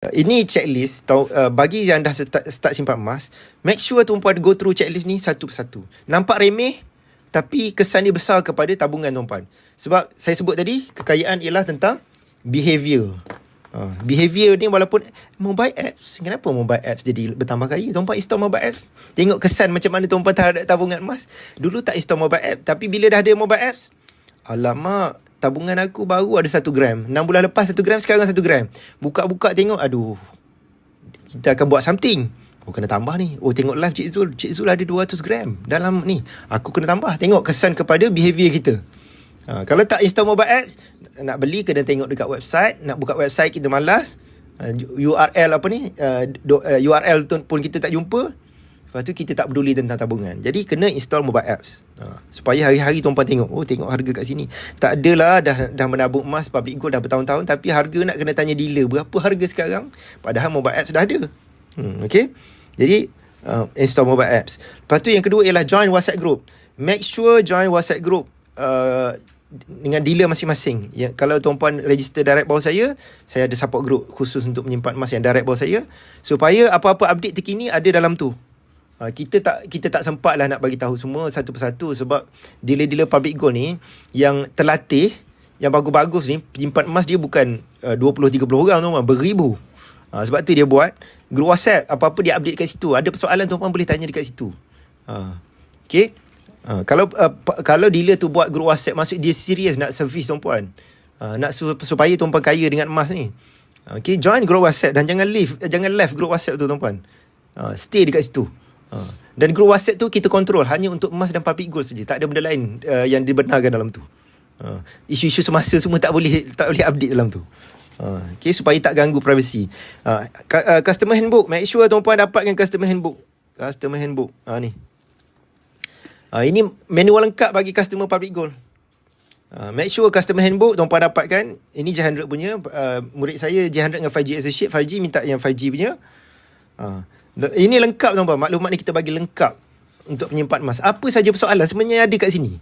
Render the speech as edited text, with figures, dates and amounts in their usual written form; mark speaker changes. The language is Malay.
Speaker 1: Ini checklist bagi yang dah start simpan emas. Make sure tuan-puan go through checklist ni satu persatu. Nampak remeh, tapi kesan dia besar kepada tabungan tuan-puan. Sebab saya sebut tadi, kekayaan ialah tentang behavior. Behavior ni walaupun mobile apps, kenapa mobile apps jadi bertambah kaya? Tuan-puan install mobile apps, tengok kesan macam mana tuan-puan terhadap tabungan emas. Dulu tak install mobile app, tapi bila dah ada mobile apps, alamak, tabungan aku baru ada 1 gram. 6 bulan lepas 1 gram, sekarang 1 gram. Buka-buka tengok, aduh, kita akan buat something. Oh, kena tambah ni. Oh, tengok live Cik Zul. Cik Zul ada 200 gram dalam ni. Aku kena tambah. Tengok kesan kepada behavior kita. Kalau tak install mobile apps, nak beli kena tengok dekat website. Nak buka website kita malas. URL apa ni? URL tu pun kita tak jumpa. Lepas tu kita tak peduli tentang tabungan. Jadi kena install mobile apps. Supaya hari-hari tuan-puan tengok. Oh, tengok harga kat sini. Tak adalah dah menabung emas public gold dah bertahun-tahun, tapi harga nak kena tanya dealer berapa harga sekarang, padahal mobile apps dah ada. Okay. Jadi install mobile apps. Lepas tu yang kedua ialah join WhatsApp group. Make sure join WhatsApp group dengan dealer masing-masing. Ya, kalau tuan-puan register direct bawah saya ada support group khusus untuk menyimpan emas yang direct bawah saya, supaya apa-apa update terkini ada dalam tu. Kita tak sempat lah nak bagi tahu semua satu persatu, sebab dealer-dealer public gold ni yang terlatih, yang bagus-bagus ni, penyimpan emas dia bukan 20-30 orang tuan-puan, beribu. Sebab tu dia buat group WhatsApp, apa-apa dia update kat situ. Ada persoalan tuan-puan boleh tanya dekat situ. Okay. Kalau dealer tu buat group WhatsApp, maksud dia serius nak servis tuan-puan, nak supaya tuan-puan kaya dengan emas ni. Okay, join group WhatsApp dan jangan left group WhatsApp tu tuan-puan. Stay dekat situ. Dan group WhatsApp tu kita kontrol hanya untuk emas dan public gold saja. Tak ada benda lain yang dibenarkan dalam tu. Isu-isu semasa semua tak boleh update dalam tu. Okay, supaya tak ganggu privacy. Customer handbook, make sure tuan-puan dapatkan customer handbook. Ni. Ini manual lengkap bagi customer public gold. Make sure customer handbook tuan-puan dapatkan. Ini J100 punya. Murid saya J100 dengan 5G Associate. 5G minta yang 5G punya. Ini lengkap tuan-puan. Maklumat ni kita bagi lengkap untuk penyimpan emas. Apa saja persoalan sebenarnya ada kat sini.